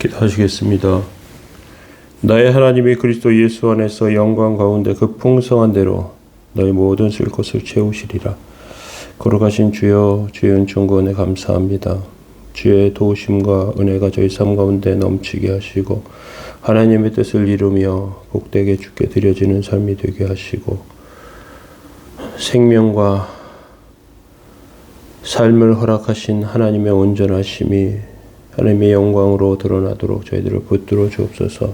기도하시겠습니다. 나의 하나님이 그리스도 예수 안에서 영광 가운데 그 풍성한 대로 너희 모든 쓸 것을 채우시리라. 걸어가신 주여, 주의 은총과 은혜 감사합니다. 주의 도우심과 은혜가 저희 삶 가운데 넘치게 하시고 하나님의 뜻을 이루며 복되게 주께 드려지는 삶이 되게 하시고 생명과 삶을 허락하신 하나님의 온전하심이 하나님의 영광으로 드러나도록 저희들을 붙들어 주옵소서.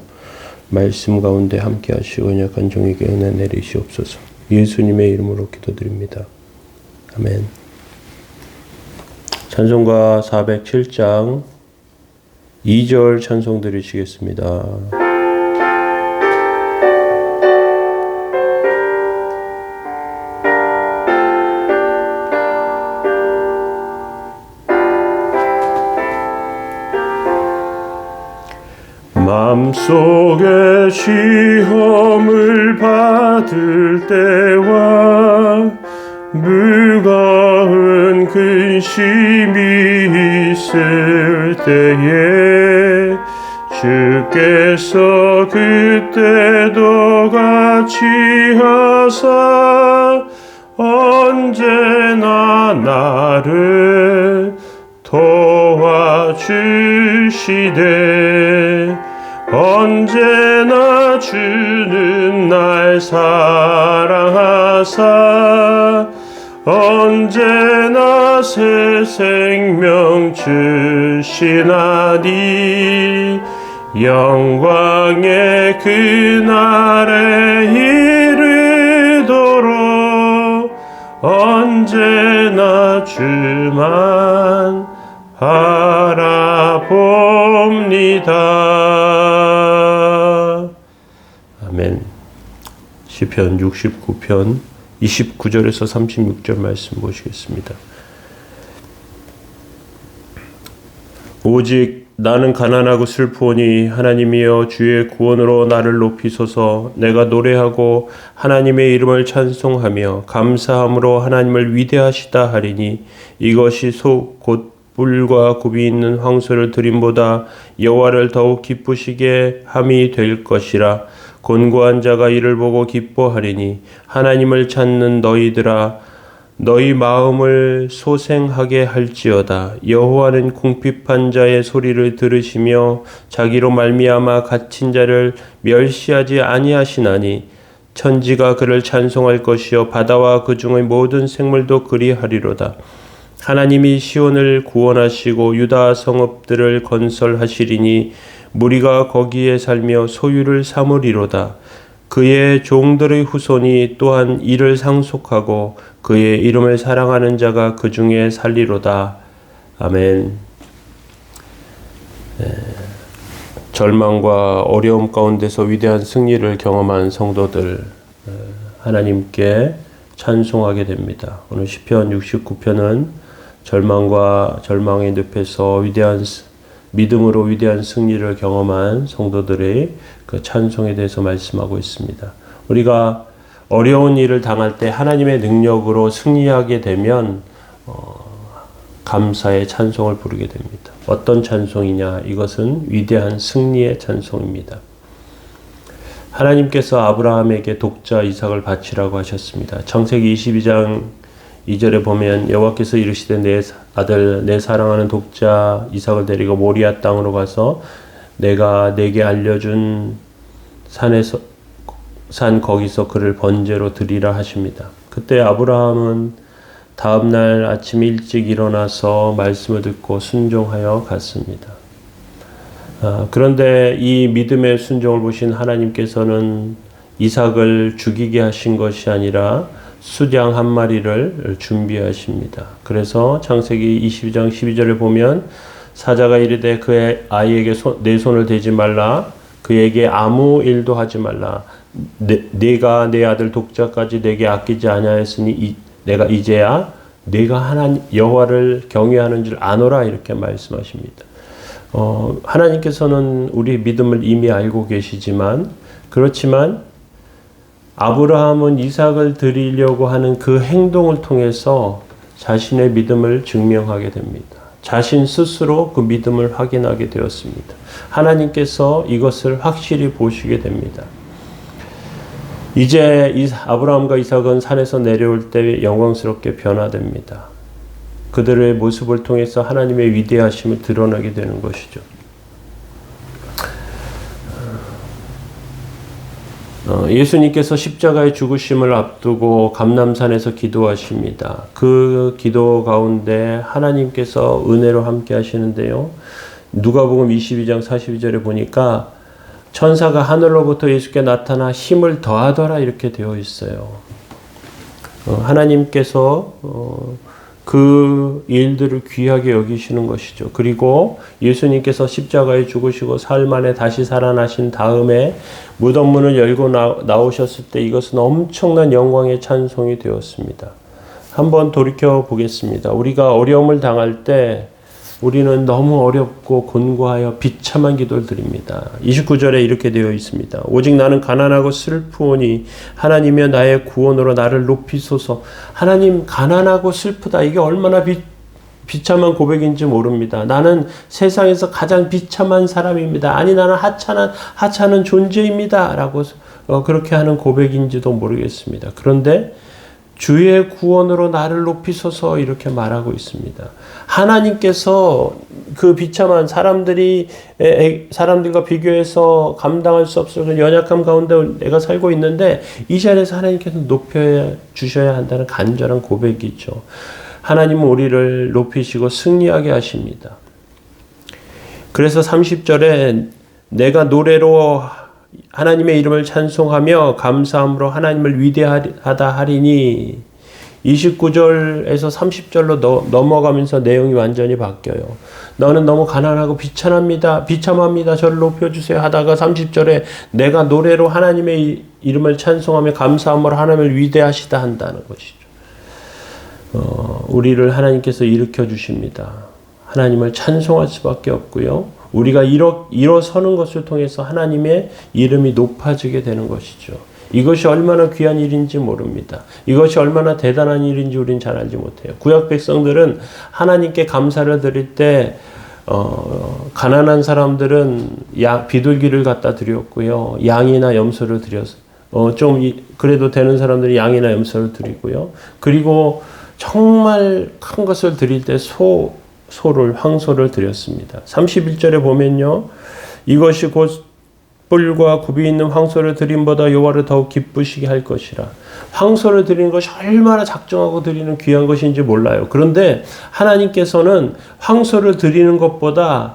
말씀 가운데 함께 하시고 연약한 종에게 은혜 내리시옵소서. 예수님의 이름으로 기도드립니다. 아멘. 찬송가 407장 2절 찬송 드리시겠습니다. 마음속에 시험을 받을 때와 무거운 근심이 있을 때에 주께서 그때도 같이 하사 언제나 나를 도와주시되 언제나 주는 날 사랑하사 언제나 새 생명 주시나니 영광의 그날에 이르도록 언제나 주만 바라봅니다. 아멘. 시편 69편 29절에서 36절 말씀 보시겠습니다. 오직 나는 가난하고 슬프오니 하나님이여 주의 구원으로 나를 높이소서. 내가 노래하고 하나님의 이름을 찬송하며 감사함으로 하나님을 위대하시다 하리니 이것이 곧 뿔과 굽이 있는 황소를 드림보다 여호와를 더욱 기쁘시게 함이 될 것이라. 곤고한 자가 이를 보고 기뻐하리니 하나님을 찾는 너희들아 너희 마음을 소생하게 할지어다. 여호와는 궁핍한 자의 소리를 들으시며 자기로 말미암아 갇힌 자를 멸시하지 아니하시나니 천지가 그를 찬송할 것이요 바다와 그 중의 모든 생물도 그리하리로다. 하나님이 시온을 구원하시고 유다 성읍들을 건설하시리니 무리가 거기에 살며 소유를 삼으리로다. 그의 종들의 후손이 또한 이를 상속하고 그의 이름을 사랑하는 자가 그 중에 살리로다. 아멘. 절망과 어려움 가운데서 위대한 승리를 경험한 성도들 하나님께 찬송하게 됩니다. 오늘 시편 69편은 절망과 절망의 늪에서 믿음으로 위대한 승리를 경험한 성도들의 그 찬송에 대해서 말씀하고 있습니다. 우리가 어려운 일을 당할 때 하나님의 능력으로 승리하게 되면 감사의 찬송을 부르게 됩니다. 어떤 찬송이냐? 이것은 위대한 승리의 찬송입니다. 하나님께서 아브라함에게 독자 이삭을 바치라고 하셨습니다. 창세기 22장 2절에 보면 여호와께서 이르시되 내 아들 내 사랑하는 독자 이삭을 데리고 모리아 땅으로 가서 내가 내게 알려준 산 거기서 그를 번제로 드리라 하십니다. 그때 아브라함은 다음날 아침 일찍 일어나서 말씀을 듣고 순종하여 갔습니다. 그런데 이 믿음의 순종을 보신 하나님께서는 이삭을 죽이게 하신 것이 아니라 수장 한 마리를 준비하십니다. 그래서 창세기 22장 12절에 보면 사자가 이르되 그의 아이에게 내 손을 대지 말라. 그에게 아무 일도 하지 말라. 내가 내 아들 독자까지 내게 아끼지 아니하였으니 내가 이제야 내가 하나님 여호와를 경외하는 줄 아노라 이렇게 말씀하십니다. 하나님께서는 우리의 믿음을 이미 알고 계시지만 그렇지만 아브라함은 이삭을 드리려고 하는 그 행동을 통해서 자신의 믿음을 증명하게 됩니다. 자신 스스로 그 믿음을 확인하게 되었습니다. 하나님께서 이것을 확실히 보시게 됩니다. 이제 아브라함과 이삭은 산에서 내려올 때 영광스럽게 변화됩니다. 그들의 모습을 통해서 하나님의 위대하심을 드러나게 되는 것이죠. 예수님께서 십자가의 죽으심을 앞두고 감람산에서 기도하십니다. 그 기도 가운데 하나님께서 은혜로 함께 하시는데요. 누가복음 22장 42절에 보니까 천사가 하늘로부터 예수께 나타나 힘을 더하더라 이렇게 되어 있어요. 하나님께서 그 일들을 귀하게 여기시는 것이죠. 그리고 예수님께서 십자가에 죽으시고 사흘 만에 다시 살아나신 다음에 무덤 문을 열고 나오셨을 때 이것은 엄청난 영광의 찬송이 되었습니다. 한번 돌이켜 보겠습니다. 우리가 어려움을 당할 때 우리는 너무 어렵고 곤고하여 비참한 기도를 드립니다. 29절에 이렇게 되어 있습니다. 오직 나는 가난하고 슬프오니 하나님이여 나의 구원으로 나를 높이소서. 하나님, 가난하고 슬프다. 이게 얼마나 비참한 고백인지 모릅니다. 나는 세상에서 가장 비참한 사람입니다. 아니, 나는 하찮은 존재입니다. 라고 그렇게 하는 고백인지도 모르겠습니다. 그런데 주의 구원으로 나를 높이소서 이렇게 말하고 있습니다. 하나님께서 그 비참한 사람들과 비교해서 감당할 수 없을 연약함 가운데 내가 살고 있는데 이 자리에서 하나님께서 높여 주셔야 한다는 간절한 고백이죠. 하나님은 우리를 높이시고 승리하게 하십니다. 그래서 30절에 내가 노래로 하나님의 이름을 찬송하며 감사함으로 하나님을 위대하다 하리니 29절에서 30절로 넘어가면서 내용이 완전히 바뀌어요. 너는 너무 가난하고 비참합니다. 저를 높여주세요 하다가 30절에 내가 노래로 하나님의 이름을 찬송하며 감사함으로 하나님을 위대하시다 한다는 것이죠. 우리를 하나님께서 일으켜 주십니다. 하나님을 찬송할 수밖에 없고요. 우리가 일어서는 것을 통해서 하나님의 이름이 높아지게 되는 것이죠. 이것이 얼마나 귀한 일인지 모릅니다. 이것이 얼마나 대단한 일인지 우리는 잘 알지 못해요. 구약 백성들은 하나님께 감사를 드릴 때 가난한 사람들은 비둘기를 갖다 드렸고요. 양이나 염소를 드려서 좀 그래도 되는 사람들이 양이나 염소를 드리고요. 그리고 정말 큰 것을 드릴 때 황소를 드렸습니다. 31절에 보면요. 이것이 곧 뿔과 굽이 있는 황소를 드림보다 여호와를 더욱 기쁘시게 할 것이라. 황소를 드리는 것이 얼마나 작정하고 드리는 귀한 것인지 몰라요. 그런데 하나님께서는 황소를 드리는 것보다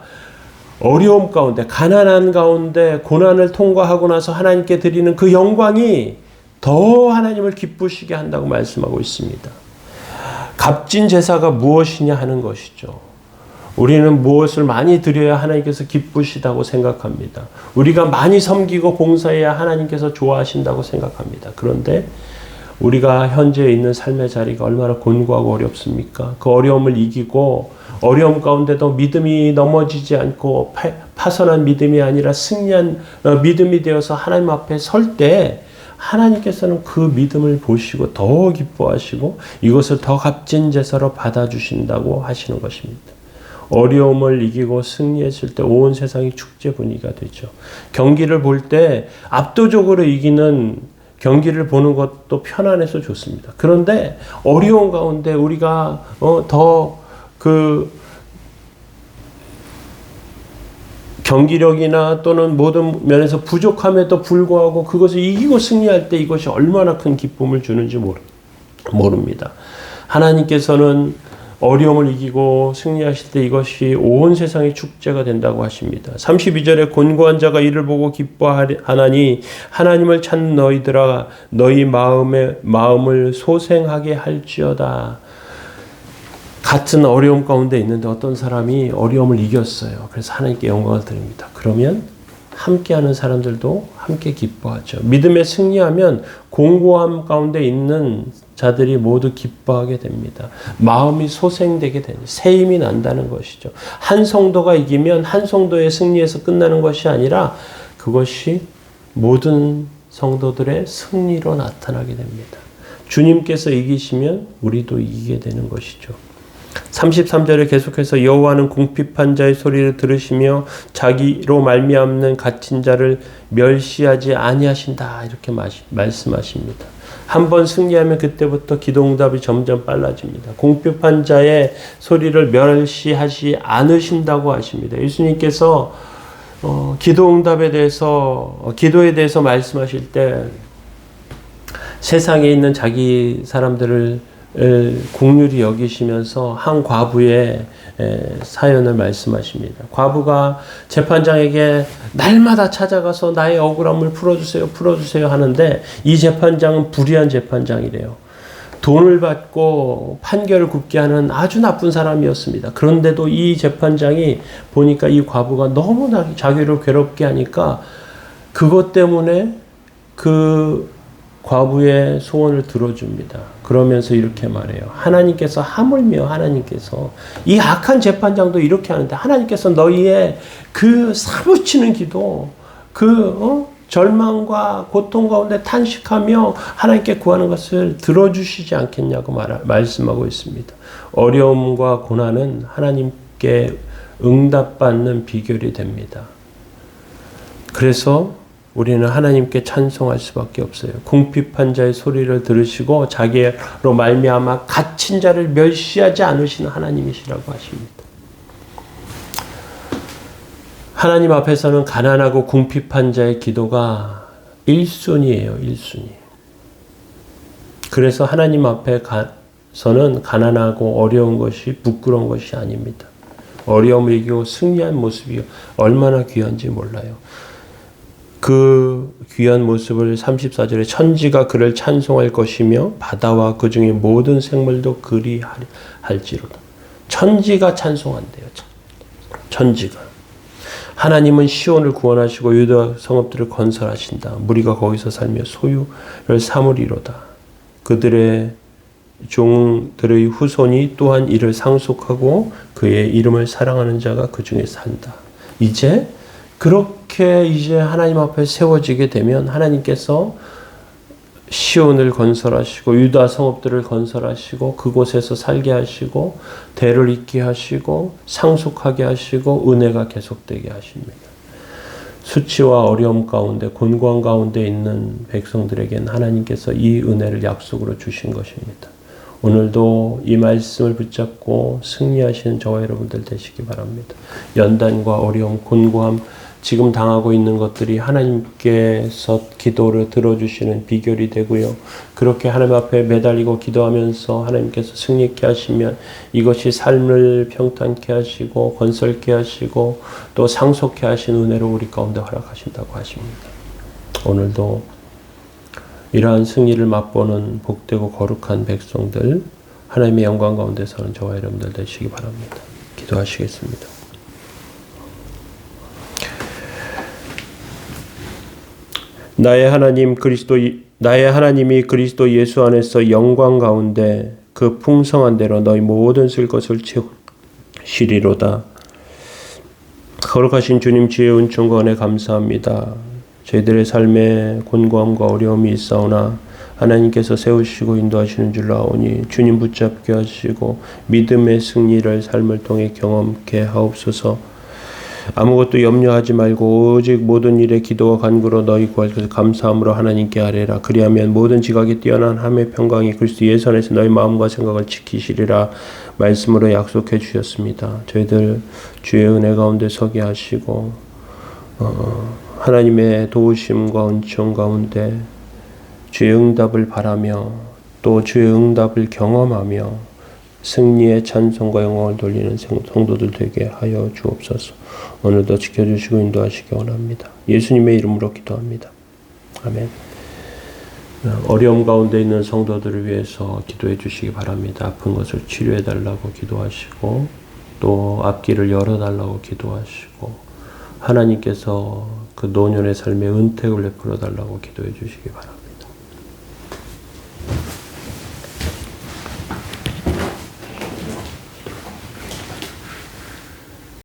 어려움 가운데, 가난한 가운데 고난을 통과하고 나서 하나님께 드리는 그 영광이 더 하나님을 기쁘시게 한다고 말씀하고 있습니다. 값진 제사가 무엇이냐 하는 것이죠. 우리는 무엇을 많이 드려야 하나님께서 기쁘시다고 생각합니다. 우리가 많이 섬기고 봉사해야 하나님께서 좋아하신다고 생각합니다. 그런데 우리가 현재 있는 삶의 자리가 얼마나 곤고하고 어렵습니까? 그 어려움을 이기고 어려움 가운데도 믿음이 넘어지지 않고 파선한 믿음이 아니라 승리한 믿음이 되어서 하나님 앞에 설 때 하나님께서는 그 믿음을 보시고 더 기뻐하시고 이것을 더 값진 제사로 받아주신다고 하시는 것입니다. 어려움을 이기고 승리했을 때 온 세상이 축제 분위기가 되죠. 경기를 볼 때 압도적으로 이기는 경기를 보는 것도 편안해서 좋습니다. 그런데 어려운 가운데 우리가 경기력이나 또는 모든 면에서 부족함에도 불구하고 그것을 이기고 승리할 때 이것이 얼마나 큰 기쁨을 주는지 모릅니다. 하나님께서는 어려움을 이기고 승리하실 때 이것이 온 세상의 축제가 된다고 하십니다. 32절에 곤고한 자가 이를 보고 기뻐하나니 하나님을 찾는 너희들아 너희 마음을 소생하게 할지어다. 같은 어려움 가운데 있는데 어떤 사람이 어려움을 이겼어요. 그래서 하나님께 영광을 드립니다. 그러면 함께하는 사람들도 함께 기뻐하죠. 믿음에 승리하면 공고함 가운데 있는 자들이 모두 기뻐하게 됩니다. 마음이 소생되게 되는 새 힘이 난다는 것이죠. 한 성도가 이기면 한 성도의 승리에서 끝나는 것이 아니라 그것이 모든 성도들의 승리로 나타나게 됩니다. 주님께서 이기시면 우리도 이기게 되는 것이죠. 33절에 계속해서 여호와는 궁핍한 자의 소리를 들으시며 자기로 말미암는 갇힌 자를 멸시하지 아니하신다. 이렇게 말씀하십니다. 한번 승리하면 그때부터 기도응답이 점점 빨라집니다. 궁핍한 자의 소리를 멸시하지 않으신다고 하십니다. 예수님께서 기도응답에 대해서 기도에 대해서 말씀하실 때 세상에 있는 자기 사람들을 긍휼히 여기시면서 한 과부의 사연을 말씀하십니다. 과부가 재판장에게 날마다 찾아가서 나의 억울함을 풀어주세요 하는데 이 재판장은 불의한 재판장이래요. 돈을 받고 판결을 굽게 하는 아주 나쁜 사람이었습니다. 그런데도 이 재판장이 보니까 이 과부가 너무나 자기를 괴롭게 하니까 그것 때문에 그 과부의 소원을 들어줍니다. 그러면서 이렇게 말해요. 하나님께서 하물며 하나님께서 이 악한 재판장도 이렇게 하는데 하나님께서 너희의 그 사무치는 기도, 절망과 고통 가운데 탄식하며 하나님께 구하는 것을 들어주시지 않겠냐고 말씀하고 있습니다. 어려움과 고난은 하나님께 응답받는 비결이 됩니다. 그래서 우리는 하나님께 찬송할 수밖에 없어요. 궁핍한 자의 소리를 들으시고 자기로 말미암아 갇힌 자를 멸시하지 않으시는 하나님이시라고 하십니다. 하나님 앞에서는 가난하고 궁핍한 자의 기도가 1순위예요. 1순위. 그래서 하나님 앞에서는 가난하고 어려운 것이 부끄러운 것이 아닙니다. 어려움을 이기고 승리한 모습이 얼마나 귀한지 몰라요. 그 귀한 모습을 34절에 천지가 그를 찬송할 것이며 바다와 그 중에 모든 생물도 그리 할지로다. 천지가 찬송한대요. 천지가. 하나님은 시온을 구원하시고 유다 성읍들을 건설하신다. 무리가 거기서 살며 소유를 삼으리로다. 그들의 종들의 후손이 또한 이를 상속하고 그의 이름을 사랑하는 자가 그 중에 산다. 그렇게 이제 하나님 앞에 세워지게 되면 하나님께서 시온을 건설하시고 유다 성읍들을 건설하시고 그곳에서 살게 하시고 대를 잇게 하시고 상속하게 하시고 은혜가 계속되게 하십니다. 수치와 어려움 가운데 곤고한 가운데 있는 백성들에게는 하나님께서 이 은혜를 약속으로 주신 것입니다. 오늘도 이 말씀을 붙잡고 승리하시는 저와 여러분들 되시기 바랍니다. 연단과 어려움, 곤고함, 지금 당하고 있는 것들이 하나님께서 기도를 들어주시는 비결이 되고요. 그렇게 하나님 앞에 매달리고 기도하면서 하나님께서 승리케 하시면 이것이 삶을 평탄케 하시고 건설케 하시고 또 상속케 하신 은혜로 우리 가운데 허락하신다고 하십니다. 오늘도 이러한 승리를 맛보는 복되고 거룩한 백성들, 하나님의 영광 가운데 사는 저와 여러분들 되시기 바랍니다. 기도하시겠습니다. 나의 하나님이 그리스도 예수 안에서 영광 가운데 그 풍성한 대로 너희 모든 쓸 것을 채우시리로다. 거룩하신 주님 주의 은총과 은혜 감사합니다. 저희들의 삶에 곤고함과 어려움이 있사오나 하나님께서 세우시고 인도하시는 줄 아오니 주님 붙잡게 하시고 믿음의 승리를 삶을 통해 경험케 하옵소서. 아무것도 염려하지 말고 오직 모든 일에 기도와 간구로 너희 구할 것을 감사함으로 하나님께 아뢰라. 그리하면 모든 지각에 뛰어난 함의 평강이 그리스도 예수 안에서 너희 마음과 생각을 지키시리라 말씀으로 약속해 주셨습니다. 저희들 주의 은혜 가운데 서게 하시고 하나님의 도우심과 은총 가운데 주의 응답을 바라며 또 주의 응답을 경험하며 승리의 찬송과 영광을 돌리는 성도들 되게 하여 주옵소서. 오늘도 지켜주시고 인도하시기 원합니다. 예수님의 이름으로 기도합니다. 아멘. 어려움 가운데 있는 성도들을 위해서 기도해 주시기 바랍니다. 아픈 것을 치료해 달라고 기도하시고 또 앞길을 열어달라고 기도하시고 하나님께서 그 노년의 삶에 은택을 베풀어 달라고 기도해 주시기 바랍니다.